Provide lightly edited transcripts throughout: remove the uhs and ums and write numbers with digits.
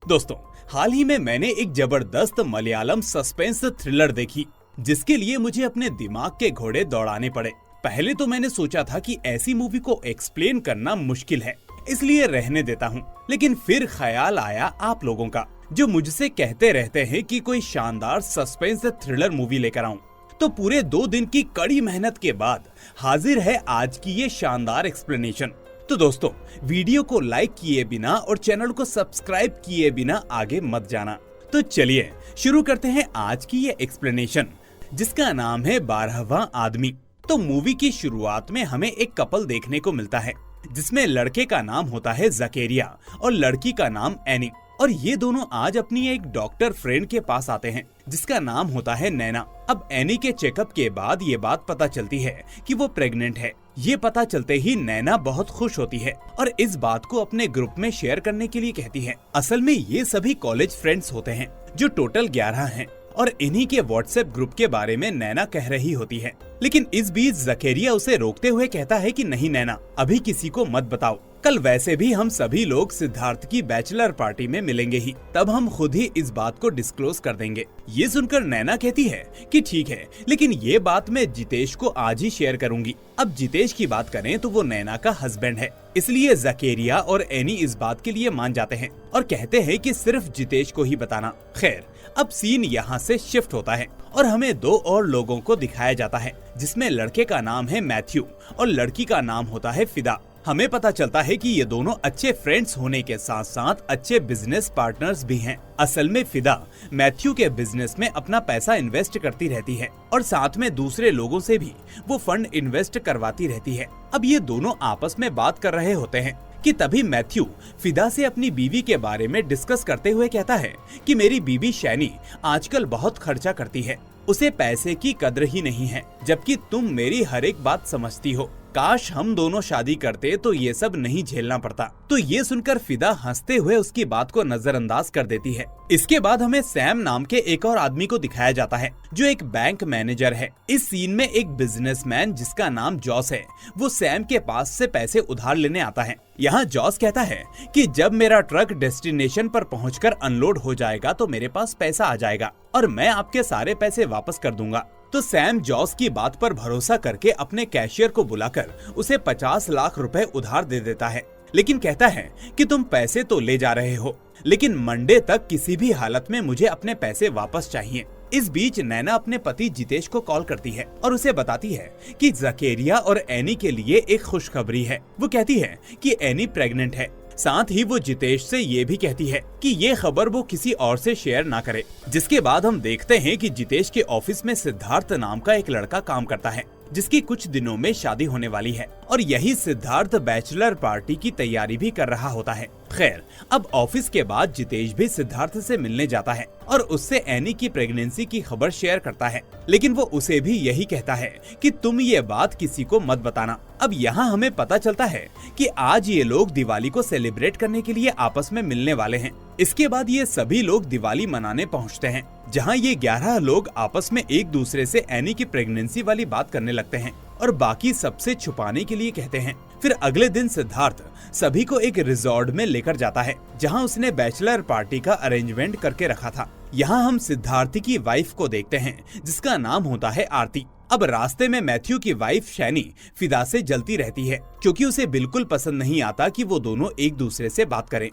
दोस्तों, हाल ही में मैंने एक जबरदस्त मलयालम सस्पेंस थ्रिलर देखी, जिसके लिए मुझे अपने दिमाग के घोड़े दौड़ाने पड़े। पहले तो मैंने सोचा था कि ऐसी मूवी को एक्सप्लेन करना मुश्किल है, इसलिए रहने देता हूँ। लेकिन फिर ख्याल आया आप लोगों का, जो मुझसे कहते रहते हैं कि कोई शानदार सस्पेंस थ्रिलर मूवी लेकर आऊं। तो पूरे 2 दिन की कड़ी मेहनत के बाद हाजिर है आज की ये शानदार एक्सप्लेनेशन। तो दोस्तों, वीडियो को लाइक किए बिना और चैनल को सब्सक्राइब किए बिना आगे मत जाना। तो चलिए शुरू करते हैं आज की ये एक्सप्लेनेशन, जिसका नाम है 12वां आदमी। तो मूवी की शुरुआत में हमें एक कपल देखने को मिलता है, जिसमें लड़के का नाम होता है जकेरिया और लड़की का नाम एनी। और ये दोनों आज अपनी एक डॉक्टर फ्रेंड के पास आते हैं, जिसका नाम होता है नैना। अब एनी के चेकअप के बाद ये बात पता चलती है कि वो प्रेग्नेंट है। ये पता चलते ही नैना बहुत खुश होती है और इस बात को अपने ग्रुप में शेयर करने के लिए कहती है। असल में ये सभी कॉलेज फ्रेंड्स होते हैं, जो टोटल 11 हैं, और इन्हीं के व्हाट्सएप ग्रुप के बारे में नैना कह रही होती है। लेकिन इस बीच जकेरिया उसे रोकते हुए कहता है कि नहीं नैना, अभी किसी को मत बताओ। कल वैसे भी हम सभी लोग सिद्धार्थ की बैचलर पार्टी में मिलेंगे ही, तब हम खुद ही इस बात को डिस्क्लोज कर देंगे। ये सुनकर नैना कहती है कि ठीक है, लेकिन ये बात मैं जितेश को आज ही शेयर करूंगी। अब जितेश की बात करें तो वो नैना का हस्बैंड है, इसलिए जकेरिया और एनी इस बात के लिए मान जाते हैं और कहते हैं कि सिर्फ जितेश को ही बताना। खैर, अब सीन यहाँ से शिफ्ट होता है और हमें 2 और लोगों को दिखाया जाता है, जिसमें लड़के का नाम है मैथ्यू और लड़की का नाम होता है फिदा। हमें पता चलता है कि ये दोनों अच्छे फ्रेंड्स होने के साथ साथ अच्छे बिजनेस पार्टनर्स भी हैं। असल में फिदा मैथ्यू के बिजनेस में अपना पैसा इन्वेस्ट करती रहती है और साथ में दूसरे लोगों से भी वो फंड इन्वेस्ट करवाती रहती है। अब ये दोनों आपस में बात कर रहे होते हैं कि तभी मैथ्यू फिदा से अपनी बीवी के बारे में डिस्कस करते हुए कहता है कि मेरी बीवी शैनी आजकल बहुत खर्चा करती है, उसे पैसे की कद्र ही नहीं है, जबकि तुम मेरी हर एक बात समझती हो। काश हम दोनों शादी करते तो ये सब नहीं झेलना पड़ता। तो ये सुनकर फिदा हंसते हुए उसकी बात को नजरअंदाज कर देती है। इसके बाद हमें सैम नाम के एक और आदमी को दिखाया जाता है, जो एक बैंक मैनेजर है। इस सीन में एक बिजनेसमैन जिसका नाम जॉस है, वो सैम के पास से पैसे उधार लेने आता है। यहाँ जॉस कहता है कि जब मेरा ट्रक डेस्टिनेशन पर पहुंचकर अनलोड हो जाएगा तो मेरे पास पैसा आ जाएगा और मैं आपके सारे पैसे वापस कर दूंगा। तो सैम जॉस की बात पर भरोसा करके अपने कैशियर को बुलाकर उसे 50 लाख रुपए उधार दे देता है, लेकिन कहता है कि तुम पैसे तो ले जा रहे हो, लेकिन मंडे तक किसी भी हालत में मुझे अपने पैसे वापस चाहिए। इस बीच नैना अपने पति जितेश को कॉल करती है और उसे बताती है कि जकेरिया और एनी के लिए एक खुशखबरी है। वो कहती है कि एनी प्रेग्नेंट है। साथ ही वो जितेश से ये भी कहती है कि ये खबर वो किसी और से शेयर ना करे। जिसके बाद हम देखते हैं कि जितेश के ऑफिस में सिद्धार्थ नाम का एक लड़का काम करता है, जिसकी कुछ दिनों में शादी होने वाली है और यही सिद्धार्थ बैचलर पार्टी की तैयारी भी कर रहा होता है। खैर, अब ऑफिस के बाद जितेश भी सिद्धार्थ से मिलने जाता है और उससे एनी की प्रेगनेंसी की खबर शेयर करता है, लेकिन वो उसे भी यही कहता है कि तुम ये बात किसी को मत बताना। अब यहाँ हमें पता चलता है कि आज ये लोग दिवाली को सेलिब्रेट करने के लिए आपस में मिलने वाले हैं। इसके बाद ये सभी लोग दिवाली मनाने पहुँचते हैं, जहाँ ये 11 लोग आपस में एक दूसरे से एनी की प्रेगनेंसी वाली बात करने लगते हैं और बाकी सबसे छुपाने के लिए कहते हैं। फिर अगले दिन सिद्धार्थ सभी को एक रिजॉर्ट में लेकर जाता है, जहां उसने बैचलर पार्टी का अरेंजमेंट करके रखा था। यहाँ हम सिद्धार्थ की वाइफ को देखते हैं, जिसका नाम होता है आरती। अब रास्ते में मैथ्यू की वाइफ शैनी फिदा से जलती रहती है, क्योंकि उसे बिल्कुल पसंद नहीं आता कि वो दोनों एक दूसरे से बात करें।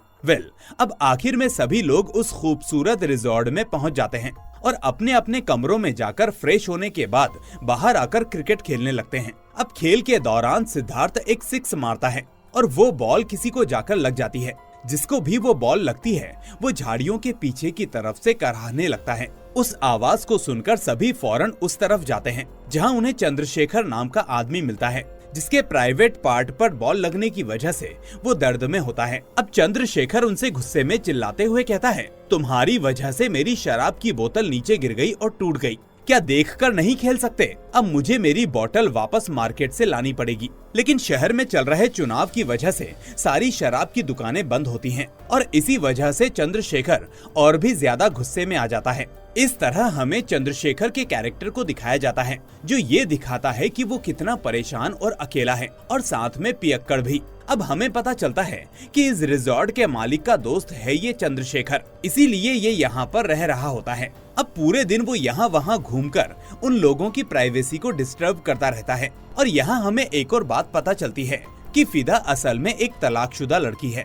अब आखिर में सभी लोग उस खूबसूरत रिजॉर्ट में पहुंच जाते हैं और अपने अपने कमरों में जाकर फ्रेश होने के बाद बाहर आकर क्रिकेट खेलने लगते हैं। अब खेल के दौरान सिद्धार्थ एक 6 मारता है और वो बॉल किसी को जाकर लग जाती है। जिसको भी वो बॉल लगती है, वो झाड़ियों के पीछे की तरफ से कराहने लगता है। उस आवाज को सुनकर सभी फौरन उस तरफ जाते हैं, जहां उन्हें चंद्रशेखर नाम का आदमी मिलता है, जिसके प्राइवेट पार्ट पर बॉल लगने की वजह से वो दर्द में होता है। अब चंद्रशेखर उनसे गुस्से में चिल्लाते हुए कहता है, तुम्हारी वजह से मेरी शराब की बोतल नीचे गिर गई और टूट गई। क्या देखकर नहीं खेल सकते? अब मुझे मेरी बोतल वापस मार्केट से लानी पड़ेगी। लेकिन शहर में चल रहे चुनाव की वजह से सारी शराब की दुकानें बंद होती हैं और इसी वजह से चंद्रशेखर और भी ज्यादा गुस्से में आ जाता है। इस तरह हमें चंद्रशेखर के कैरेक्टर को दिखाया जाता है, जो ये दिखाता है कि वो कितना परेशान और अकेला है और साथ में पियक्कड़ भी। अब हमें पता चलता है कि इस रिजॉर्ट के मालिक का दोस्त है ये चंद्रशेखर, इसीलिए ये यहाँ पर रह रहा होता है। अब पूरे दिन वो यहाँ वहाँ घूमकर उन लोगों की प्राइवेसी को डिस्टर्ब करता रहता है। और यहाँ हमें एक और बात पता चलती है कि फिदा असल में एक तलाकशुदा लड़की है।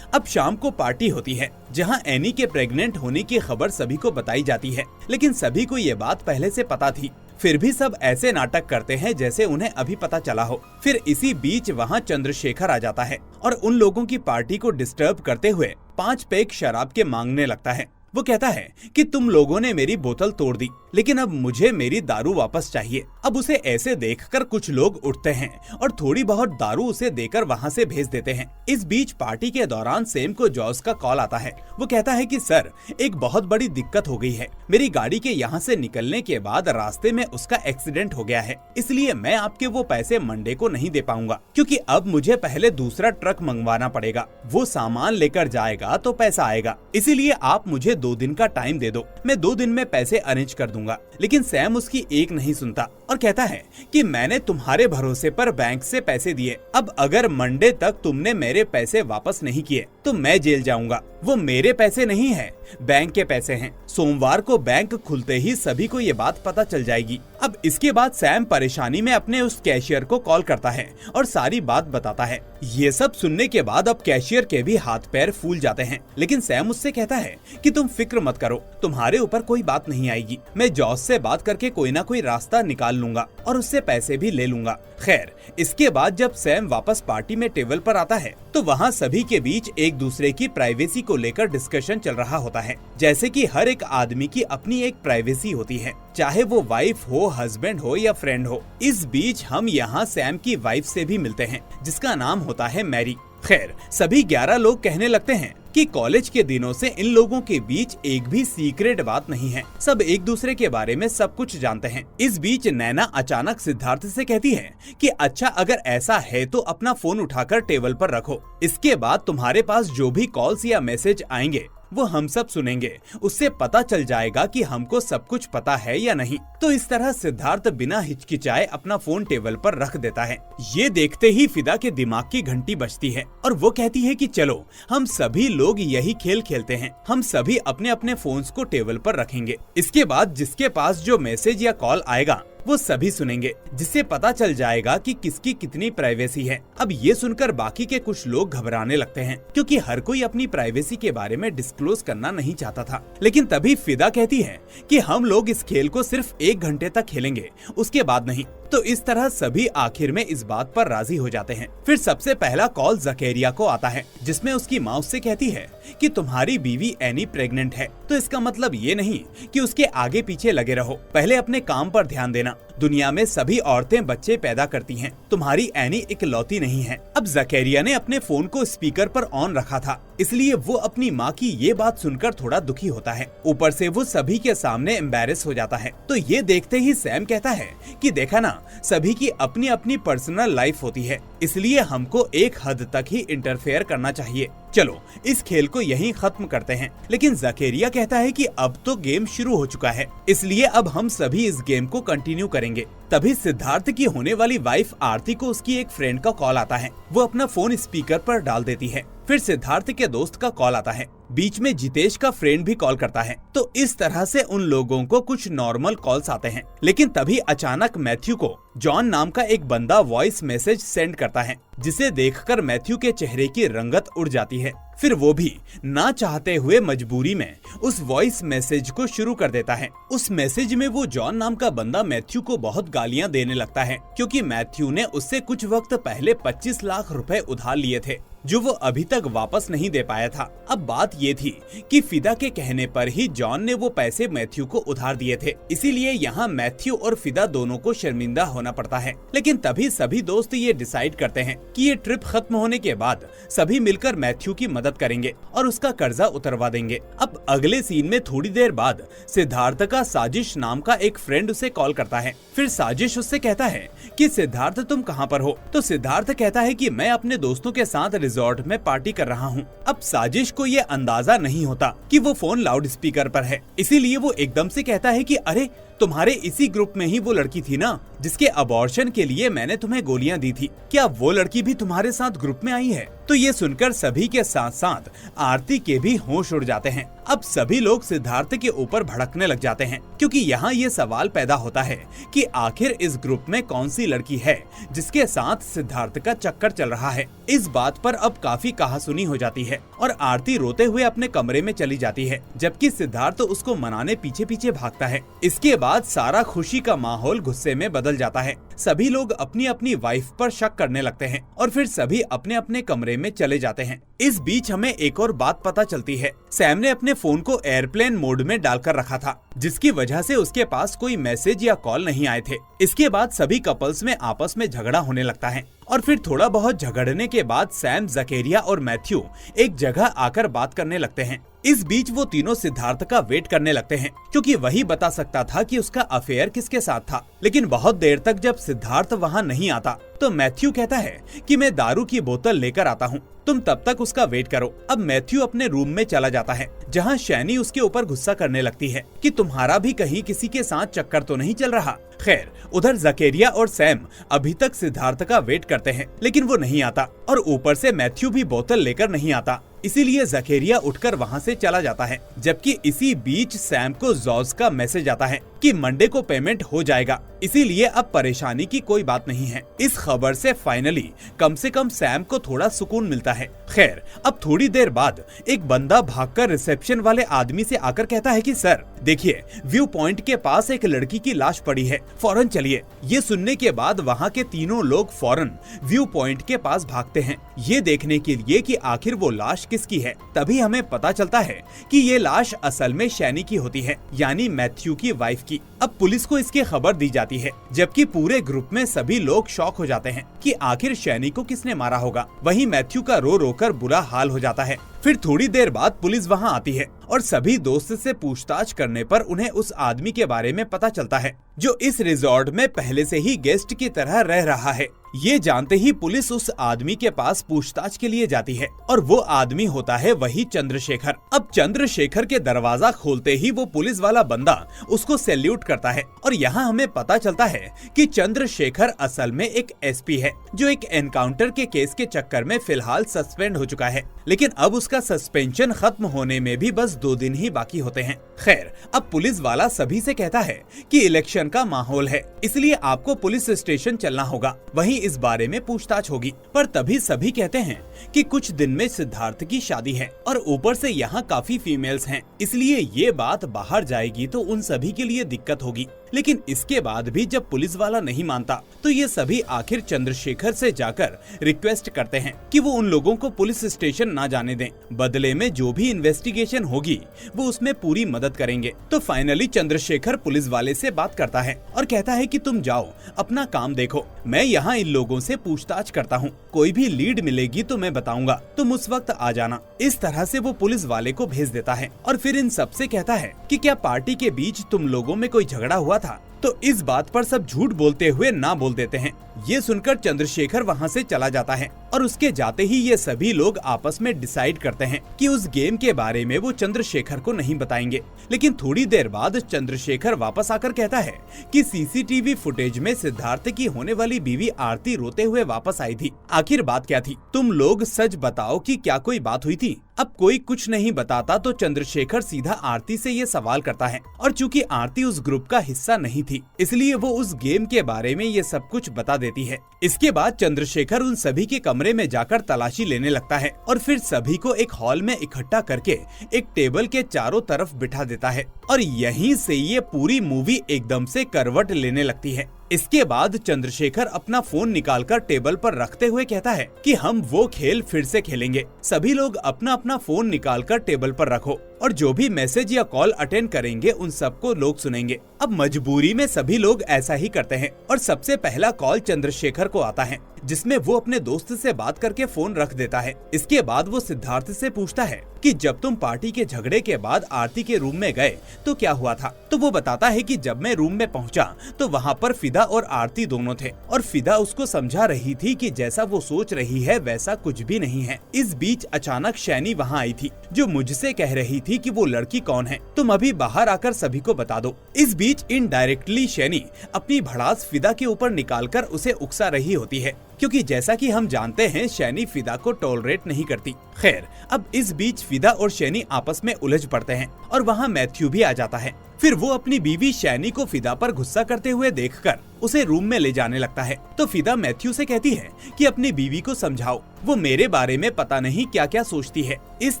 अब शाम को पार्टी होती है जहाँ एनी के प्रेग्नेंट होने की खबर सभी को बताई जाती है, लेकिन सभी को ये बात पहले से पता थी। फिर भी सब ऐसे नाटक करते हैं जैसे उन्हें अभी पता चला हो। फिर इसी बीच वहाँ चंद्रशेखर आ जाता है और उन लोगों की पार्टी को डिस्टर्ब करते हुए 5 पैक शराब के मांगने लगता है। वो कहता है कि तुम लोगों ने मेरी बोतल तोड़ दी, लेकिन अब मुझे मेरी दारू वापस चाहिए। अब उसे ऐसे देखकर कुछ लोग उठते हैं और थोड़ी बहुत दारू उसे देकर वहाँ से भेज देते हैं। इस बीच पार्टी के दौरान सैम को जॉस का कॉल आता है। वो कहता है कि सर, एक बहुत बड़ी दिक्कत हो गई है। मेरी गाड़ी के यहाँ से निकलने के बाद रास्ते में उसका एक्सीडेंट हो गया है, इसलिए मैं आपके वो पैसे मंडे को नहीं दे पाऊंगा, क्योंकि अब मुझे पहले दूसरा ट्रक मंगवाना पड़ेगा। वो सामान लेकर जाएगा तो पैसा आएगा, इसीलिए आप मुझे 2 दिन का टाइम दे दो, मैं 2 दिन में पैसे अरेंज कर दूंगा। लेकिन सैम उसकी एक नहीं सुनता और कहता है कि मैंने तुम्हारे भरोसे पर बैंक से पैसे दिए, अब अगर मंडे तक तुमने मेरे पैसे वापस नहीं किए तो मैं जेल जाऊंगा। वो मेरे पैसे नहीं है, बैंक के पैसे हैं। सोमवार को बैंक खुलते ही सभी को ये बात पता चल जाएगी। अब इसके बाद सैम परेशानी में अपने उस कैशियर को कॉल करता है और सारी बात बताता है। ये सब सुनने के बाद अब कैशियर के भी हाथ पैर फूल जाते हैं, लेकिन सैम उससे कहता है कि तुम फिक्र मत करो, तुम्हारे ऊपर कोई बात नहीं आएगी। मैं जॉस से बात करके कोई ना कोई रास्ता निकाल लूंगा और उससे पैसे भी ले लूंगा। खैर, इसके बाद जब सैम वापस पार्टी में टेबल पर आता है तो वहाँ सभी के बीच एक दूसरे की प्राइवेसी को लेकर डिस्कशन चल रहा होता है। जैसे कि हर एक आदमी की अपनी एक प्राइवेसी होती है, चाहे वो वाइफ हो, हस्बैंड हो या फ्रेंड हो। इस बीच हम यहाँ सैम की वाइफ से भी मिलते हैं, जिसका नाम होता है मैरी। खैर, सभी 11 लोग कहने लगते हैं कि कॉलेज के दिनों से इन लोगों के बीच एक भी सीक्रेट बात नहीं है, सब एक दूसरे के बारे में सब कुछ जानते हैं। इस बीच नैना अचानक सिद्धार्थ से कहती है कि अच्छा, अगर ऐसा है तो अपना फोन उठाकर टेबल पर रखो, इसके बाद तुम्हारे पास जो भी कॉल्स या मैसेज आएंगे वो हम सब सुनेंगे, उससे पता चल जाएगा कि हमको सब कुछ पता है या नहीं। तो इस तरह सिद्धार्थ बिना हिचकिचाए अपना फोन टेबल पर रख देता है। ये देखते ही फिदा के दिमाग की घंटी बजती है और वो कहती है कि चलो, हम सभी लोग यही खेल खेलते हैं, हम सभी अपने अपने फोन्स को टेबल पर रखेंगे। इसके बाद जिसके पास जो मैसेज या कॉल आएगा वो सभी सुनेंगे, जिससे पता चल जाएगा कि किसकी कितनी प्राइवेसी है। अब ये सुनकर बाकी के कुछ लोग घबराने लगते हैं, क्योंकि हर कोई अपनी प्राइवेसी के बारे में डिस्क्लोज करना नहीं चाहता था। लेकिन तभी फिदा कहती है कि हम लोग इस खेल को सिर्फ 1 घंटे तक खेलेंगे, उसके बाद नहीं। तो इस तरह सभी आखिर में इस बात पर राजी हो जाते हैं। फिर सबसे पहला कॉल जकेरिया को आता है, जिसमें उसकी माँ उससे कहती है कि तुम्हारी बीवी एनी प्रेग्नेंट है, तो इसका मतलब ये नहीं कि उसके आगे पीछे लगे रहो, पहले अपने काम पर ध्यान देना। दुनिया में सभी औरतें बच्चे पैदा करती हैं, तुम्हारी एनी इकलौती नहीं है। अब जकेरिया ने अपने फोन को स्पीकर पर ऑन रखा था, इसलिए वो अपनी माँ की ये बात सुनकर थोड़ा दुखी होता है। ऊपर से वो सभी के सामने एम्बैरेस हो जाता है। तो ये देखते ही सैम कहता है कि देखा ना, सभी की अपनी अपनी पर्सनल लाइफ होती है, इसलिए हमको एक हद तक ही इंटरफेयर करना चाहिए। चलो, इस खेल को यहीं खत्म करते हैं। लेकिन जकेरिया कहता है कि अब तो गेम शुरू हो चुका है, इसलिए अब हम सभी इस गेम को कंटिन्यू करेंगे। तभी सिद्धार्थ की होने वाली वाइफ आरती को उसकी एक फ्रेंड का कॉल आता है। वो अपना फोन स्पीकर पर डाल देती है। फिर सिद्धार्थ के दोस्त का कॉल आता है, बीच में जितेश का फ्रेंड भी कॉल करता है। तो इस तरह से उन लोगों को कुछ नॉर्मल कॉल्स आते हैं। लेकिन तभी अचानक मैथ्यू को जॉन नाम का एक बंदा वॉइस मैसेज सेंड करता है, जिसे देखकर मैथ्यू के चेहरे की रंगत उड़ जाती है। फिर वो भी ना चाहते हुए मजबूरी में उस वॉइस मैसेज को शुरू कर देता है। उस मैसेज में वो जॉन नाम का बंदा मैथ्यू को बहुत गालियां देने लगता है, क्योंकि मैथ्यू ने उससे कुछ वक्त पहले 25 लाख रुपए उधार लिए थे, जो वो अभी तक वापस नहीं दे पाया था। अब बात ये थी कि फिदा के कहने पर ही जॉन ने वो पैसे मैथ्यू को उधार दिए थे, इसीलिए यहाँ मैथ्यू और फिदा दोनों को शर्मिंदा होना पड़ता है। लेकिन तभी सभी दोस्त ये डिसाइड करते हैं कि ये ट्रिप खत्म होने के बाद सभी मिलकर मैथ्यू की मदद करेंगे और उसका कर्जा उतरवा देंगे। अब अगले सीन में थोड़ी देर बाद सिद्धार्थ का साजिश नाम का एक फ्रेंड उसे कॉल करता है। फिर साजिश उससे कहता है कि सिद्धार्थ, तुम कहाँ पर हो? तो सिद्धार्थ कहता है कि मैं अपने दोस्तों के साथ रिजॉर्ट में पार्टी कर रहा हूँ। अब साजिश को ये अंदाजा नहीं होता कि वो फोन लाउड स्पीकर पर है, इसीलिए वो एकदम से कहता है कि अरे, तुम्हारे इसी ग्रुप में ही वो लड़की थी ना जिसके अबॉर्शन के लिए मैंने तुम्हें गोलियां दी थी, क्या वो लड़की भी तुम्हारे साथ ग्रुप में आई है? तो ये सुनकर सभी के साथ साथ आरती के भी होश उड़ जाते हैं। अब सभी लोग सिद्धार्थ के ऊपर भड़कने लग जाते हैं, क्योंकि यहाँ ये सवाल पैदा होता है कि आखिर इस ग्रुप में कौन सी लड़की है जिसके साथ सिद्धार्थ का चक्कर चल रहा है। इस बात पर अब काफी कहासुनी हो जाती है और आरती रोते हुए अपने कमरे में चली जाती है, जबकि सिद्धार्थ उसको मनाने पीछे पीछे भागता है। इसके बाद सारा खुशी का माहौल गुस्से में बदल जाता है। सभी लोग अपनी अपनी वाइफ पर शक करने लगते हैं और फिर सभी अपने अपने कमरे में चले जाते हैं। इस बीच हमें एक और बात पता चलती है। सैम ने अपने फोन को एयरप्लेन मोड में डालकर रखा था, जिसकी वजह से उसके पास कोई मैसेज या कॉल नहीं आए थे। इसके बाद सभी कपल्स में आपस में झगड़ा होने लगता है और फिर थोड़ा बहुत झगड़ने के बाद सैम, जकेरिया और मैथ्यू एक जगह आकर बात करने लगते हैं। इस बीच वो तीनों सिद्धार्थ का वेट करने लगते हैं, क्योंकि वही बता सकता था कि उसका अफेयर किसके साथ था। लेकिन बहुत देर तक जब सिद्धार्थ वहाँ नहीं आता तो मैथ्यू कहता है कि मैं दारू की बोतल लेकर आता हूँ, तुम तब तक उसका वेट करो। अब मैथ्यू अपने रूम में चला जाता है, जहाँ शैनी उसके ऊपर गुस्सा करने लगती है कि तुम्हारा भी कहीं किसी के साथ चक्कर तो नहीं चल रहा। खैर, उधर जकेरिया और सैम अभी तक सिद्धार्थ का वेट करते हैं, लेकिन वो नहीं आता और ऊपर से मैथ्यू भी बोतल लेकर नहीं आता। इसीलिए जकेरिया उठकर वहाँ से चला जाता है, जबकि इसी बीच सैम को जॉर्ज का मैसेज आता है कि मंडे को पेमेंट हो जाएगा, इसीलिए अब परेशानी की कोई बात नहीं है। इस खबर से फाइनली कम से कम सैम को थोड़ा सुकून मिलता है। खैर, अब थोड़ी देर बाद एक बंदा भागकर रिसेप्शन वाले आदमी से आकर कहता है कि सर देखिए, व्यू पॉइंट के पास एक लड़की की लाश पड़ी है, फौरन चलिए। ये सुनने के बाद वहाँ के तीनों लोग फौरन व्यू पॉइंट के पास भागते हैं, ये देखने के लिए कि आखिर वो लाश किसकी है। तभी हमें पता चलता है कि ये लाश असल में शैनी की होती है, यानी मैथ्यू की वाइफ की। अब पुलिस को इसकी खबर दी जाती है, जबकि पूरे ग्रुप में सभी लोग शॉक हो जाते हैं कि आखिर शैनी को किसने मारा होगा। वहीं मैथ्यू का रो रोकर बुरा हाल हो जाता है। फिर थोड़ी देर बाद पुलिस वहां आती है और सभी दोस्त से पूछताछ करने पर उन्हें उस आदमी के बारे में पता चलता है जो इस रिजॉर्ट में पहले से ही गेस्ट की तरह रह रहा है। ये जानते ही पुलिस उस आदमी के पास पूछताछ के लिए जाती है और वो आदमी होता है वही चंद्रशेखर। अब चंद्रशेखर के दरवाजा खोलते ही वो पुलिस वाला बंदा उसको सैल्यूट करता है और यहाँ हमें पता चलता है कि चंद्रशेखर असल में एक एसपी है, जो एक एनकाउंटर के केस के चक्कर में फिलहाल सस्पेंड हो चुका है, लेकिन अब उसका सस्पेंशन खत्म होने में भी बस 2 दिन ही बाकी होते हैं। खैर, अब पुलिस वाला सभी से कहता है कि इलेक्शन का माहौल है, इसलिए आपको पुलिस स्टेशन चलना होगा, वहीं इस बारे में पूछताछ होगी। पर तभी सभी कहते हैं कि कुछ दिन में सिद्धार्थ की शादी है और ऊपर से यहाँ काफी फीमेल्स हैं, इसलिए ये बात बाहर जाएगी तो उन सभी के लिए दिक्कत होगी। लेकिन इसके बाद भी जब पुलिस वाला नहीं मानता तो ये सभी आखिर चंद्रशेखर से जाकर रिक्वेस्ट करते हैं कि वो उन लोगों को पुलिस स्टेशन ना जाने दें, बदले में जो भी इन्वेस्टिगेशन होगी वो उसमें पूरी मदद करेंगे। तो फाइनली चंद्रशेखर पुलिस वाले से बात करता है और कहता है कि तुम जाओ, अपना काम देखो, मैं यहाँ इन लोगों से पूछताछ करता हूँ, कोई भी लीड मिलेगी तो मैं बताऊंगा, तुम उस वक्त आ जाना। इस तरह से वो पुलिस वाले को भेज देता है और फिर इन सबसे कहता है कि क्या पार्टी के बीच तुम लोगों में कोई झगड़ा हुआ था? तो इस बात पर सब झूठ बोलते हुए ना बोल देते हैं। ये सुनकर चंद्रशेखर वहाँ से चला जाता है और उसके जाते ही ये सभी लोग आपस में डिसाइड करते हैं कि उस गेम के बारे में वो चंद्रशेखर को नहीं बताएंगे। लेकिन थोड़ी देर बाद चंद्रशेखर वापस आकर कहता है कि सीसीटीवी फुटेज में सिद्धार्थ की होने वाली बीवी आरती रोते हुए वापस आई थी। आखिर बात क्या थी? तुम लोग सच बताओ कि क्या कोई बात हुई थी? अब कोई कुछ नहीं बताता तो चंद्रशेखर सीधा आरती से ये सवाल करता है और चूंकि आरती उस ग्रुप का हिस्सा नहीं थी, इसलिए वो उस गेम के बारे में ये सब कुछ बता देती है। इसके बाद चंद्रशेखर उन सभी के कमरे में जाकर तलाशी लेने लगता है और फिर सभी को एक हॉल में इकट्ठा करके एक टेबल के चारों तरफ बिठा देता है और यहीं से ये पूरी मूवी एकदम से करवट लेने लगती है। इसके बाद चंद्रशेखर अपना फोन निकालकर टेबल पर रखते हुए कहता है कि हम वो खेल फिर से खेलेंगे, सभी लोग अपना अपना फोन निकालकर टेबल पर रखो और जो भी मैसेज या कॉल अटेंड करेंगे उन सबको लोग सुनेंगे। अब मजबूरी में सभी लोग ऐसा ही करते हैं और सबसे पहला कॉल चंद्रशेखर को आता है, जिसमें वो अपने दोस्त से बात करके फोन रख देता है। इसके बाद वो सिद्धार्थ से पूछता है कि जब तुम पार्टी के झगड़े के बाद आरती के रूम में गए तो क्या हुआ था। तो वो बताता है कि जब मैं रूम में पहुंचा तो वहाँ पर फिदा और आरती दोनों थे और फिदा उसको समझा रही थी कि जैसा वो सोच रही है वैसा कुछ भी नहीं है। इस बीच अचानक शैनी वहाँ आई थी जो मुझसे कह रही थी कि वो लड़की कौन है, तुम अभी बाहर आकर सभी को बता दो। इस बीच इनडायरेक्टली शैनी अपनी भड़ास फिदा के ऊपर निकालकर उसे उकसा रही होती है, क्योंकि जैसा कि हम जानते हैं शैनी फिदा को टॉलरेट नहीं करती। खैर, अब इस बीच फिदा और शैनी आपस में उलझ पड़ते हैं और वहाँ मैथ्यू भी आ जाता है। फिर वो अपनी बीवी शैनी को फिदा पर गुस्सा करते हुए देखकर उसे रूम में ले जाने लगता है। तो फिदा मैथ्यू से कहती है कि अपनी बीवी को समझाओ, वो मेरे बारे में पता नहीं क्या क्या सोचती है। इस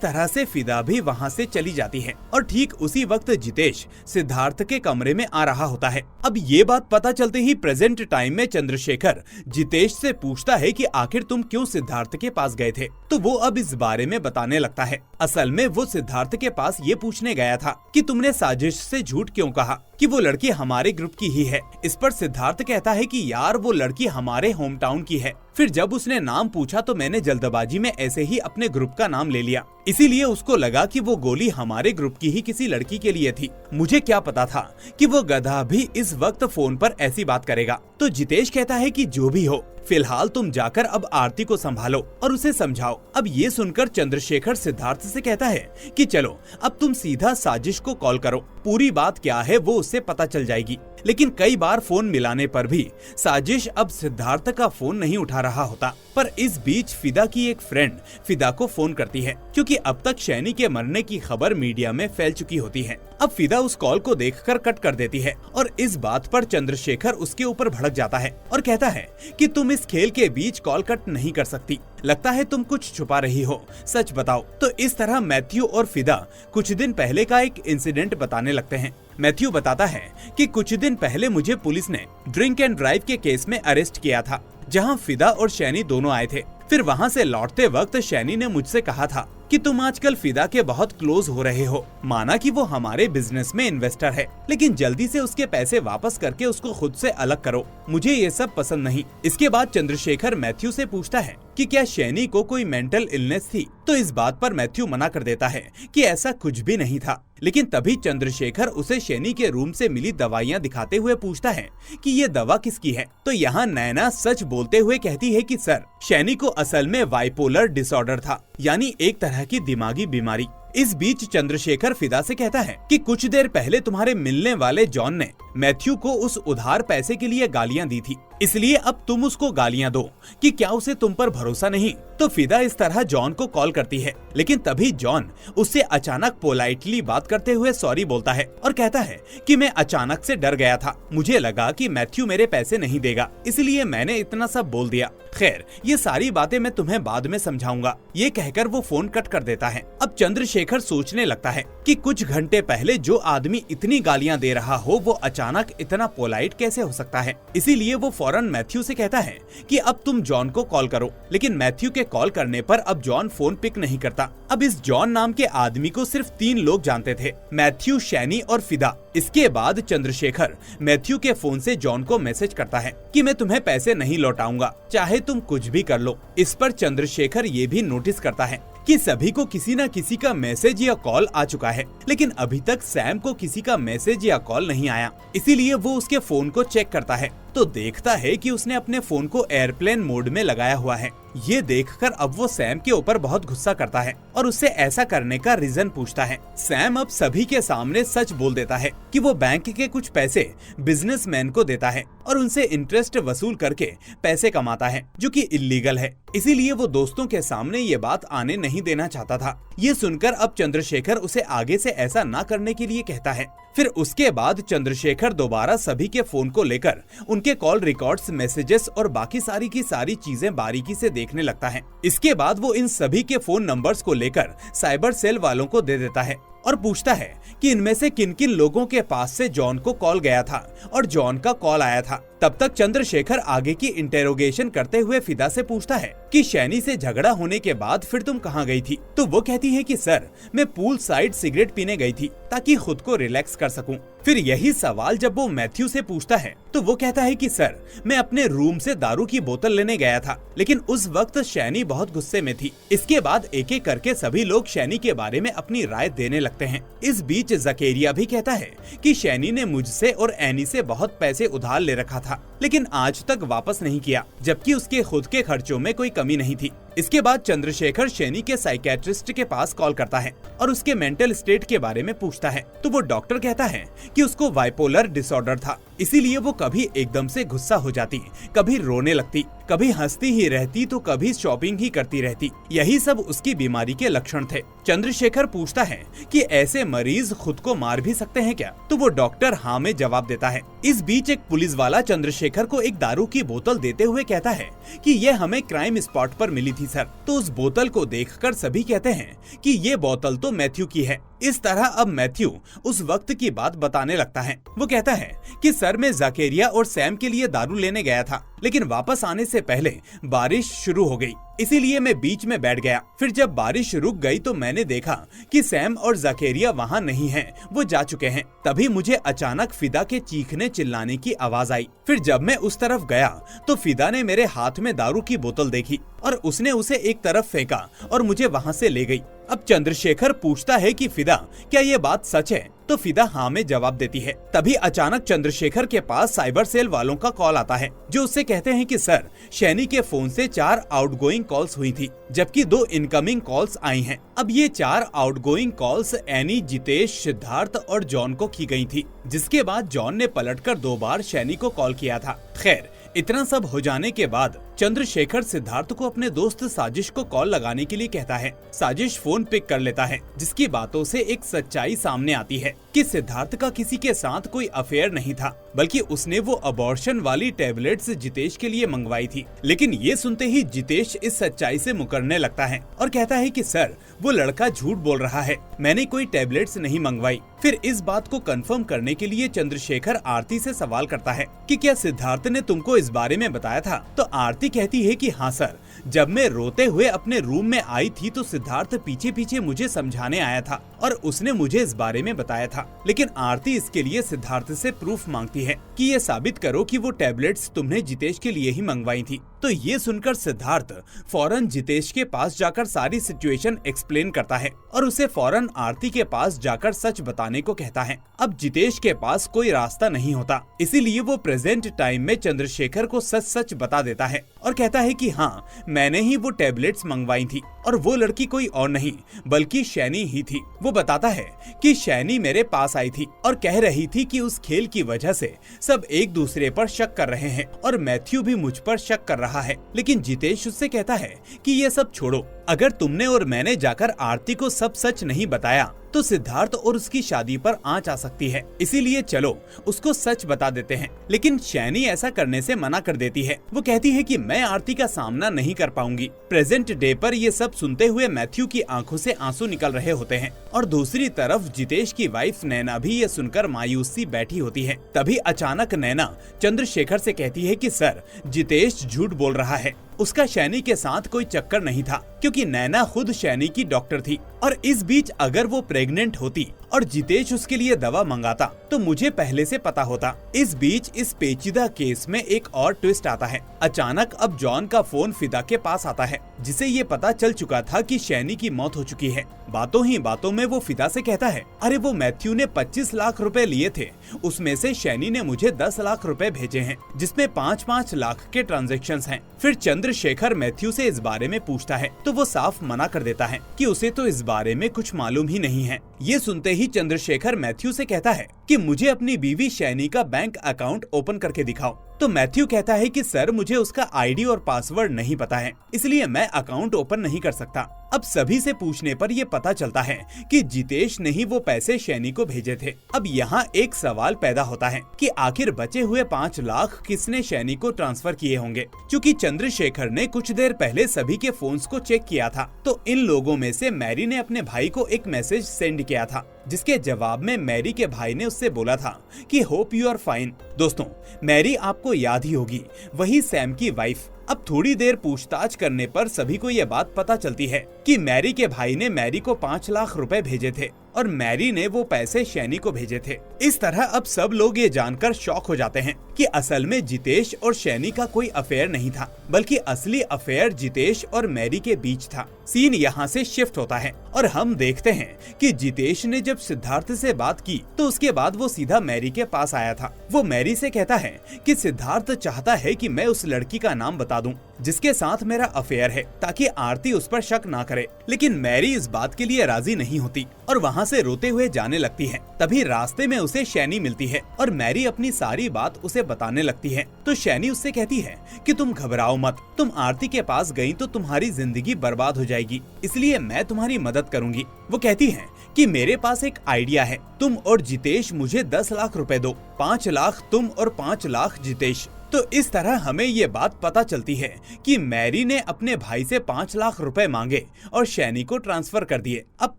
तरह से फिदा भी वहाँ से चली जाती है और ठीक उसी वक्त जितेश सिद्धार्थ के कमरे में आ रहा होता है। अब ये बात पता चलते ही प्रेजेंट टाइम में चंद्रशेखर जितेश से पूछता है कि आखिर तुम क्यों सिद्धार्थ के पास गए थे। तो वो अब इस बारे में बताने लगता है। असल में वो सिद्धार्थ के पास ये पूछने गया था कि तुमने साजिश से झूठ क्यों कहा कि वो लड़की हमारे ग्रुप की ही है। इस पर सिद्धार्थ कहता है कि यार वो लड़की हमारे होम टाउन की है। फिर जब उसने नाम पूछा तो मैंने जल्दबाजी में ऐसे ही अपने ग्रुप का नाम ले लिया, इसीलिए उसको लगा कि वो गोली हमारे ग्रुप की ही किसी लड़की के लिए थी। मुझे क्या पता था कि वो गधा भी इस वक्त फोन पर ऐसी बात करेगा। तो जितेश कहता है कि जो भी हो, फिलहाल तुम जाकर अब आरती को संभालो और उसे समझाओ। अब ये सुनकर चंद्रशेखर सिद्धार्थ से कहता है कि चलो अब तुम सीधा साजिश को कॉल करो, पूरी बात क्या है वो उससे पता चल जाएगी। लेकिन कई बार फोन मिलाने पर भी साजिश अब सिद्धार्थ का फोन नहीं उठा रहा होता। पर इस बीच फिदा की एक फ्रेंड फिदा को फोन करती है, क्योंकि अब तक शैनी के मरने की खबर मीडिया में फैल चुकी होती है। अब फिदा उस कॉल को देखकर कट कर देती है और इस बात पर चंद्रशेखर उसके ऊपर भड़क जाता है और कहता है कि तुम इस खेल के बीच कॉल कट नहीं कर सकती, लगता है तुम कुछ छुपा रही हो, सच बताओ। तो इस तरह मैथ्यू और फिदा कुछ दिन पहले का एक इंसिडेंट बताने लगते हैं। मैथ्यू बताता है कि कुछ दिन पहले मुझे पुलिस ने ड्रिंक एंड ड्राइव के केस में अरेस्ट किया था, जहां फिदा और शैनी दोनों आए थे। फिर वहां से लौटते वक्त शैनी ने मुझसे कहा था कि तुम आजकल फिदा के बहुत क्लोज हो रहे हो। माना कि वो हमारे बिजनेस में इन्वेस्टर है, लेकिन जल्दी से उसके पैसे वापस करके उसको खुद से अलग करो, मुझे ये सब पसंद नहीं। इसके बाद चंद्रशेखर मैथ्यू से पूछता है कि क्या शैनी को कोई मेंटल इलनेस थी। तो इस बात पर मैथ्यू मना कर देता है कि ऐसा कुछ भी नहीं था। लेकिन तभी चंद्रशेखर उसे शैनी के रूम से मिली दवाइयाँ दिखाते हुए पूछता है कि ये दवा किसकी है। तो यहाँ नैना सच बोलते हुए कहती है कि सर, शैनी को असल में बाइपोलर डिसऑर्डर था, यानी एक तरह की दिमागी बीमारी। इस बीच चंद्रशेखर फिदा से कहता है कि कुछ देर पहले तुम्हारे मिलने वाले जॉन ने मैथ्यू को उस उधार पैसे के लिए गालियां दी थी, इसलिए अब तुम उसको गालियां दो कि क्या उसे तुम पर भरोसा नहीं। तो फिदा इस तरह जॉन को कॉल करती है, लेकिन तभी जॉन उससे अचानक पोलाइटली बात करते हुए सॉरी बोलता है और कहता है कि मैं अचानक से डर गया था, मुझे लगा कि मैथ्यू मेरे पैसे नहीं देगा, इसलिए मैंने इतना सब बोल दिया। खैर, ये सारी बातें मैं तुम्हें बाद में समझाऊंगा। ये कहकर वो फोन कट कर देता है। अब चंद्रशेखर सोचने लगता है कि कुछ घंटे पहले जो आदमी इतनी गालियां दे रहा हो वो अचानक इतना पोलाइट कैसे हो सकता है। इसीलिए वो फौरन मैथ्यू से कहता है कि अब तुम जॉन को कॉल करो। लेकिन मैथ्यू के कॉल करने पर अब जॉन फोन पिक नहीं करता। अब इस जॉन नाम के आदमी को सिर्फ 3 लोग जानते थे, मैथ्यू, शैनी और फिदा। इसके बाद चंद्रशेखर मैथ्यू के फोन से जॉन को मैसेज करता है कि मैं तुम्हें पैसे नहीं लौटाऊंगा, चाहे तुम कुछ भी कर लो। इस पर चंद्रशेखर ये भी नोटिस करता है कि सभी को किसी न किसी का मैसेज या कॉल आ चुका है, लेकिन अभी तक सैम को किसी का मैसेज या कॉल नहीं आया। इसीलिए वो उसके फोन को चेक करता है तो देखता है कि उसने अपने फोन को एयरप्लेन मोड में लगाया हुआ है। ये देखकर अब वो सैम के ऊपर बहुत गुस्सा करता है और उससे ऐसा करने का रीजन पूछता है। सैम अब सभी के सामने सच बोल देता है कि वो बैंक के कुछ पैसे बिजनेसमैन को देता है और उनसे इंटरेस्ट वसूल करके पैसे कमाता है, जो कि इल्लीगल है। इसीलिए वो दोस्तों के सामने ये बात आने नहीं देना चाहता था। ये सुनकर अब चंद्रशेखर उसे आगे से ऐसा ना करने के लिए कहता है। फिर उसके बाद चंद्रशेखर दोबारा सभी के फोन को लेकर उनके कॉल रिकॉर्ड्स, मैसेजेस और बाकी सारी की सारी चीजें बारीकी से देखने लगता है। इसके बाद वो इन सभी के फोन नंबर्स को लेकर साइबर सेल वालों को दे देता है और पूछता है कि इनमें से किन किन लोगों के पास से जॉन को कॉल गया था और जॉन का कॉल आया था। तब तक चंद्रशेखर आगे की इंटेरोगेशन करते हुए फिदा से पूछता है कि शैनी से झगड़ा होने के बाद फिर तुम कहाँ गई थी? तो वो कहती है कि सर, मैं पूल साइड सिगरेट पीने गई थी ताकि खुद को रिलैक्स कर सकूं। फिर यही सवाल जब वो मैथ्यू से पूछता है तो वो कहता है कि सर, मैं अपने रूम से दारू की बोतल लेने गया था, लेकिन उस वक्त शैनी बहुत गुस्से में थी। इसके बाद एक एक करके सभी लोग शैनी के बारे में अपनी राय देने लगते हैं। इस बीच जकेरिया भी कहता है कि शैनी ने मुझसे और एनी से बहुत पैसे उधार ले रखा था, लेकिन आज तक वापस नहीं किया, जबकि उसके खुद के खर्चों में कोई कमी नहीं थी। इसके बाद चंद्रशेखर शैनी के साइकेट्रिस्ट के पास कॉल करता है और उसके मेंटल स्टेट के बारे में पूछता है। तो वो डॉक्टर कहता है कि उसको बाइपोलर डिसऑर्डर था, इसीलिए वो कभी एकदम से गुस्सा हो जाती, कभी रोने लगती, कभी हंसती ही रहती तो कभी शॉपिंग ही करती रहती। यही सब उसकी बीमारी के लक्षण थे। चंद्रशेखर पूछता है कि ऐसे मरीज खुद को मार भी सकते हैं क्या? तो वो डॉक्टर हाँ में जवाब देता है। इस बीच एक पुलिस वाला चंद्रशेखर को एक दारू की बोतल देते हुए कहता है कि ये हमें क्राइम स्पॉट पर मिली थी सर। तो उस बोतल को देखकर सभी कहते हैं कि ये बोतल तो मैथ्यू की है। इस तरह अब मैथ्यू उस वक्त की बात बताने लगता है। वो कहता है कि सर, मैं जकेरिया और सैम के लिए दारू लेने गया था, लेकिन वापस आने से पहले बारिश शुरू हो गई, इसीलिए मैं बीच में बैठ गया। फिर जब बारिश रुक गई तो मैंने देखा कि सैम और जकेरिया वहाँ नहीं हैं, वो जा चुके हैं। तभी मुझे अचानक फिदा के चीखने चिल्लाने की आवाज आई। फिर जब मैं उस तरफ गया तो फिदा ने मेरे हाथ में दारू की बोतल देखी और उसने उसे एक तरफ फेंका और मुझे वहाँ से ले गई। अब चंद्रशेखर पूछता है कि फिदा, क्या ये बात सच है? तो फिदा हाँ में जवाब देती है। तभी अचानक चंद्रशेखर के पास साइबर सेल वालों का कॉल आता है, जो उससे कहते हैं कि सर, शैनी के फोन से 4 आउटगोइंग कॉल्स हुई थी, जबकि 2 इनकमिंग कॉल्स आई हैं। अब ये 4 outgoing calls any, Jitesh, Siddharth और जॉन को की गई थी, जिसके बाद जॉन ने पलटकर 2 बार शैनी को कॉल किया था। खैर, इतना सब हो जाने के बाद चंद्रशेखर सिद्धार्थ को अपने दोस्त साजिश को कॉल लगाने के लिए कहता है। साजिश फोन पिक कर लेता है, जिसकी बातों से एक सच्चाई सामने आती है कि सिद्धार्थ का किसी के साथ कोई अफेयर नहीं था, बल्कि उसने वो अबॉर्शन वाली टैबलेट्स जितेश के लिए मंगवाई थी। लेकिन ये सुनते ही जितेश इस सच्चाई से मुकरने लगता है और कहता है कि सर, वो लड़का झूठ बोल रहा है, मैंने कोई टैबलेट्स नहीं मंगवाई। फिर इस बात को कंफर्म करने के लिए चंद्रशेखर आरती से सवाल करता है कि क्या सिद्धार्थ ने तुमको इस बारे में बताया था? तो आरती कहती है कि हाँ सर, जब मैं रोते हुए अपने रूम में आई थी तो सिद्धार्थ पीछे पीछे मुझे समझाने आया था और उसने मुझे इस बारे में बताया था। लेकिन आरती इसके लिए सिद्धार्थ से प्रूफ मांगती है कि ये साबित करो कि वो टैबलेट्स तुमने जितेश के लिए ही मंगवाई थी। तो ये सुनकर सिद्धार्थ फौरन जितेश के पास जाकर सारी सिचुएशन एक्सप्लेन करता है और उसे फौरन आरती के पास जाकर सच बताने को कहता है। अब जितेश के पास कोई रास्ता नहीं होता, इसीलिए वो प्रेजेंट टाइम में चंद्रशेखर को सच सच बता देता है और कहता है कि हाँ, मैंने ही वो टैबलेट्स मंगवाई थी और वो लड़की कोई और नहीं बल्कि शैनी ही थी। वो बताता है कि शैनी मेरे पास आई थी और कह रही थी कि उस खेल की वजह से सब एक दूसरे पर शक कर रहे हैं और मैथ्यू भी मुझ पर शक कर रहा है। लेकिन जितेश उससे कहता है कि ये सब छोड़ो, अगर तुमने और मैंने जाकर आरती को सब सच नहीं बताया तो सिद्धार्थ और उसकी शादी पर आंच आ सकती है, इसीलिए चलो उसको सच बता देते हैं। लेकिन शैनी ऐसा करने से मना कर देती है। वो कहती है कि मैं आरती का सामना नहीं कर पाऊंगी। प्रेजेंट डे पर ये सब सुनते हुए मैथ्यू की आंखों से आंसू निकल रहे होते हैं और दूसरी तरफ जितेश की वाइफ नैना भी ये सुनकर मायूस सी बैठी होती है। तभी अचानक नैना चंद्रशेखर से कहती है कि सर, जितेश झूठ बोल रहा है, उसका शैनी के साथ कोई चक्कर नहीं था, क्योंकि नैना खुद शैनी की डॉक्टर थी। और इस बीच अगर वो प्रेग्नेंट होती और जितेश उसके लिए दवा मंगाता तो मुझे पहले से पता होता। इस बीच इस पेचीदा केस में एक और ट्विस्ट आता है। अचानक अब जॉन का फोन फिदा के पास आता है, जिसे ये पता चल चुका था कि शैनी की मौत हो चुकी है। बातों ही बातों में वो फिदा से कहता है, अरे वो मैथ्यू ने 25 लाख रुपए लिए थे, उसमें से शैनी ने मुझे 10 लाख रुपए भेजे हैं, जिसमें 5-5 लाख के ट्रांजैक्शंस हैं। फिर चंद्रशेखर मैथ्यू से इस बारे में पूछता है तो वो साफ मना कर देता है कि उसे तो इस बारे में कुछ मालूम ही नहीं है। ये सुनते ही चंद्रशेखर मैथ्यू से कहता है कि मुझे अपनी बीवी शैनी का बैंक अकाउंट ओपन करके दिखाओ। तो मैथ्यू कहता है कि सर, मुझे उसका आईडी और पासवर्ड नहीं पता है, इसलिए मैं अकाउंट ओपन नहीं कर सकता। अब सभी से पूछने पर यह पता चलता है कि जितेश ने ही वो पैसे शैनी को भेजे थे। अब यहाँ एक सवाल पैदा होता है कि आखिर बचे हुए 5 लाख किसने शैनी को ट्रांसफर किए होंगे। क्योंकि चंद्रशेखर ने कुछ देर पहले सभी के फोन्स को चेक किया था, तो इन लोगों में से मैरी ने अपने भाई को एक मैसेज सेंड किया था जिसके जवाब में मैरी के भाई ने उससे बोला था कि होप यू आर फाइन। दोस्तों, मैरी आपको याद ही होगी, वही सैम की वाइफ। अब थोड़ी देर पूछताछ करने पर सभी को यह बात पता चलती है कि मैरी के भाई ने मैरी को 5 लाख रुपए भेजे थे और मैरी ने वो पैसे शैनी को भेजे थे। इस तरह अब सब लोग ये जानकर शॉक हो जाते हैं कि असल में जितेश और शैनी का कोई अफेयर नहीं था, बल्कि असली अफेयर जितेश और मैरी के बीच था। सीन यहाँ से शिफ्ट होता है और हम देखते हैं कि जितेश ने जब सिद्धार्थ से बात की तो उसके बाद वो सीधा मैरी के पास आया था। वो मैरी से कहता है कि सिद्धार्थ चाहता है कि मैं उस लड़की का नाम बता दूं जिसके साथ मेरा अफेयर है, ताकि आरती उस पर शक ना करे। लेकिन मैरी इस बात के लिए राजी नहीं होती और वहाँ से रोते हुए जाने लगती है। तभी रास्ते में उसे शैनी मिलती है और मैरी अपनी सारी बात उसे बताने लगती है। तो शैनी उससे कहती है कि तुम घबराओ मत, तुम आरती के पास गई तो तुम्हारी जिंदगी बर्बाद हो जाएगी, इसलिए मैं तुम्हारी मदद करूंगी। वो कहती है कि मेरे पास एक आइडिया है, तुम और जितेश मुझे 10 लाख रुपए दो, 5 लाख तुम और 5 लाख जितेश। तो इस तरह हमें ये बात पता चलती है कि मैरी ने अपने भाई से 5 लाख रुपए मांगे और शैनी को ट्रांसफर कर दिए। अब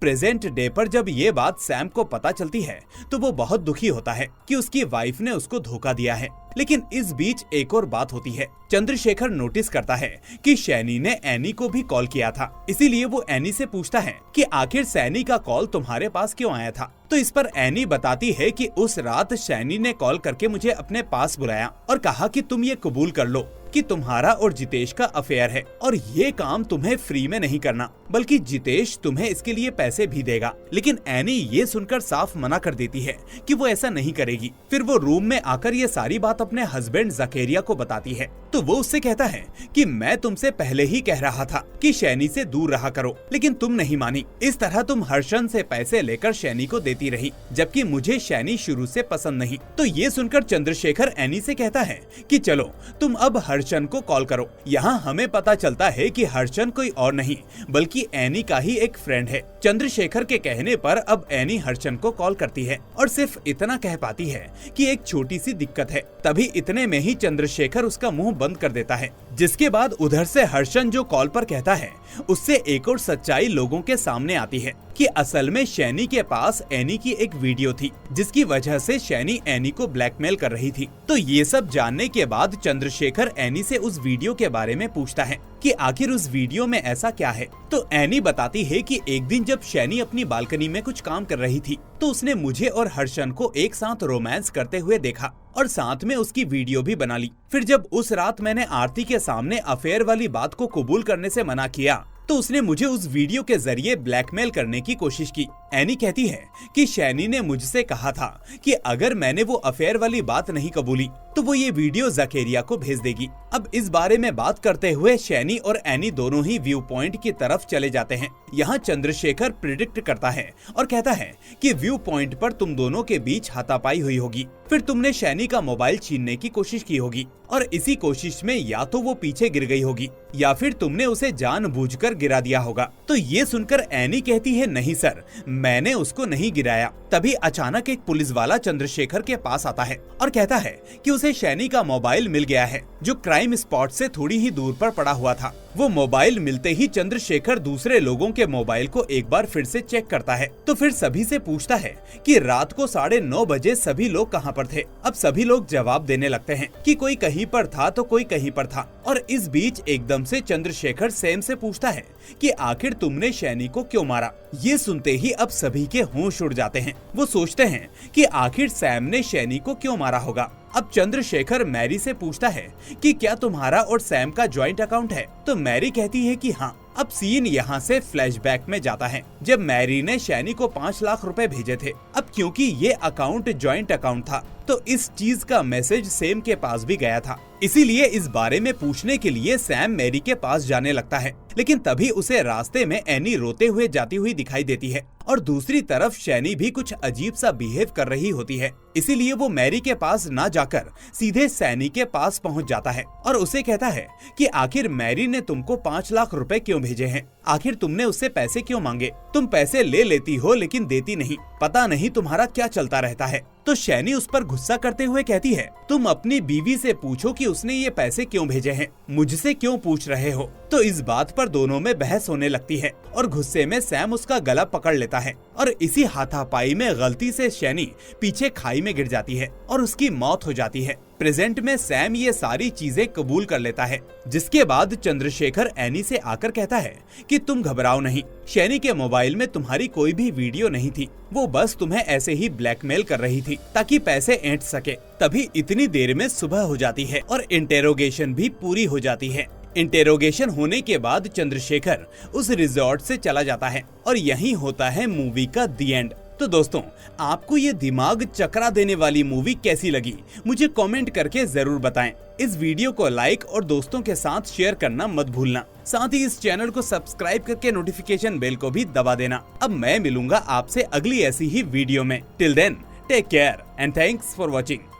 प्रेजेंट डे पर जब ये बात सैम को पता चलती है तो वो बहुत दुखी होता है कि उसकी वाइफ ने उसको धोखा दिया है। लेकिन इस बीच एक और बात होती है। चंद्रशेखर नोटिस करता है कि शैनी ने एनी को भी कॉल किया था, इसीलिए वो एनी से पूछता है कि आखिर सैनी का कॉल तुम्हारे पास क्यों आया था। तो इस पर एनी बताती है कि उस रात शैनी ने कॉल करके मुझे अपने पास बुलाया और कहा कि तुम ये कबूल कर लो कि तुम्हारा और जितेश का अफेयर है और ये काम तुम्हें फ्री में नहीं करना, बल्कि जितेश तुम्हें इसके लिए पैसे भी देगा। लेकिन एनी ये सुनकर साफ मना कर देती है कि वो ऐसा नहीं करेगी। फिर वो रूम में आकर ये सारी बात अपने हस्बैंड जकेरिया को बताती है। तो वो उससे कहता है कि मैं तुमसे पहले ही कह रहा था कि शैनी से दूर रहा करो, लेकिन तुम नहीं मानी। इस तरह तुम हर्षन से पैसे लेकर शैनी को देती रही, जबकि मुझे शैनी शुरू से पसंद नहीं। तो ये सुनकर चंद्रशेखर एनी से कहता है कि चलो तुम अब हर्षन को कॉल करो। यहाँ हमें पता चलता है कि हर्षन कोई और नहीं बल्कि एनी का ही एक फ्रेंड है। चंद्रशेखर के कहने पर अब एनी हर्षन को कॉल करती है और सिर्फ इतना कह पाती है कि एक छोटी सी दिक्कत है। तभी इतने में ही चंद्रशेखर उसका मुंह बंद कर देता है, जिसके बाद उधर से हर्षन जो कॉल पर कहता है उससे एक और सच्चाई लोगों के सामने आती है कि असल में शैनी के पास एनी की एक वीडियो थी, जिसकी वजह से शैनी एनी को ब्लैकमेल कर रही थी। तो ये सब जानने के बाद चंद्रशेखर एनी से उस वीडियो के बारे में पूछता है कि आखिर उस वीडियो में ऐसा क्या है। तो एनी बताती है कि एक दिन जब शैनी अपनी बालकनी में कुछ काम कर रही थी तो उसने मुझे और हर्षन को एक साथ रोमांस करते हुए देखा और साथ में उसकी वीडियो भी बना ली। फिर जब उस रात मैंने आरती के सामने अफेयर वाली बात को कबूल करने से मना किया तो उसने मुझे उस वीडियो के जरिए ब्लैकमेल करने की कोशिश की। एनी कहती है कि शैनी ने मुझसे कहा था कि अगर मैंने वो अफेयर वाली बात नहीं कबूली तो वो ये वीडियो जकेरिया को भेज देगी। अब इस बारे में बात करते हुए शैनी और एनी दोनों ही व्यू पॉइंट की तरफ चले जाते हैं। यहाँ चंद्रशेखर प्रिडिक्ट करता है और कहता है कि व्यू पॉइंट पर तुम दोनों के बीच हाथापाई हुई होगी, फिर तुमने शैनी का मोबाइल छीनने की कोशिश की होगी और इसी कोशिश में या तो वो पीछे गिर गई होगी या फिर तुमने उसे जानबूझकर गिरा दिया होगा। तो ये सुनकर एनी कहती है नहीं सर, मैंने उसको नहीं गिराया। तभी अचानक एक पुलिस वाला चंद्रशेखर के पास आता है और कहता है कि उसे शैनी का मोबाइल मिल गया है जो क्राइम स्पॉट से थोड़ी ही दूर पर पड़ा हुआ था। वो मोबाइल मिलते ही चंद्रशेखर दूसरे लोगों के मोबाइल को एक बार फिर से चेक करता है। तो फिर सभी से पूछता है कि रात को 9:30 बजे सभी लोग कहाँ पर थे। अब सभी लोग जवाब देने लगते हैं कि कोई कहीं पर था तो कोई कहीं पर था। और इस बीच एकदम से चंद्रशेखर सैम से पूछता है कि आखिर तुमने शैनी को क्यों मारा। ये सुनते ही अब सभी के होश उड़ जाते हैं। वो सोचते हैं कि आखिर सैम ने शैनी को क्यों मारा होगा। अब चंद्रशेखर मैरी से पूछता है कि क्या तुम्हारा और सैम का ज्वाइंट अकाउंट है। तो मैरी कहती है कि हाँ। अब सीन यहाँ से फ्लैशबैक में जाता है जब मैरी ने शैनी को 5 लाख रुपए भेजे थे। अब क्योंकि ये अकाउंट ज्वाइंट अकाउंट था तो इस चीज का मैसेज सैम के पास भी गया था, इसीलिए इस बारे में पूछने के लिए सैम मैरी के पास जाने लगता है। लेकिन तभी उसे रास्ते में एनी रोते हुए जाती हुई दिखाई देती है और दूसरी तरफ शैनी भी कुछ अजीब सा बिहेव कर रही होती है। इसीलिए वो मैरी के पास ना जाकर सीधे सैनी के पास पहुंच जाता है और उसे कहता है कि आखिर मैरी ने तुमको 5 लाख रुपए क्यों भेजे हैं, आखिर तुमने उससे पैसे क्यों मांगे। तुम पैसे ले लेती हो लेकिन देती नहीं, पता नहीं तुम्हारा क्या चलता रहता है। तो शैनी उस पर गुस्सा करते हुए कहती है तुम अपनी बीवी से पूछो कि उसने ये पैसे क्यों भेजे हैं, मुझसे क्यों पूछ रहे हो। तो इस बात पर पर दोनों में बहस होने लगती है और गुस्से में सैम उसका गला पकड़ लेता है और इसी हाथापाई में गलती से शैनी पीछे खाई में गिर जाती है और उसकी मौत हो जाती है। प्रेजेंट में सैम ये सारी चीजें कबूल कर लेता है, जिसके बाद चंद्रशेखर एनी से आकर कहता है कि तुम घबराओ नहीं, शैनी के मोबाइल में तुम्हारी कोई भी वीडियो नहीं थी, वो बस तुम्हें ऐसे ही ब्लैकमेल कर रही थी ताकि पैसे ऐंठ सके। तभी इतनी देर में सुबह हो जाती है और इंटेरोगेशन भी पूरी हो जाती है। इंटेरोगेशन होने के बाद चंद्रशेखर उस रिजॉर्ट से चला जाता है और यही होता है मूवी का दी एंड। तो दोस्तों, आपको ये दिमाग चकरा देने वाली मूवी कैसी लगी मुझे कमेंट करके जरूर बताएं। इस वीडियो को लाइक और दोस्तों के साथ शेयर करना मत भूलना। साथ ही इस चैनल को सब्सक्राइब करके नोटिफिकेशन बेल को भी दबा देना। अब मैं मिलूंगा आपसे अगली ऐसी ही वीडियो में। Till then take care and thanks for watching.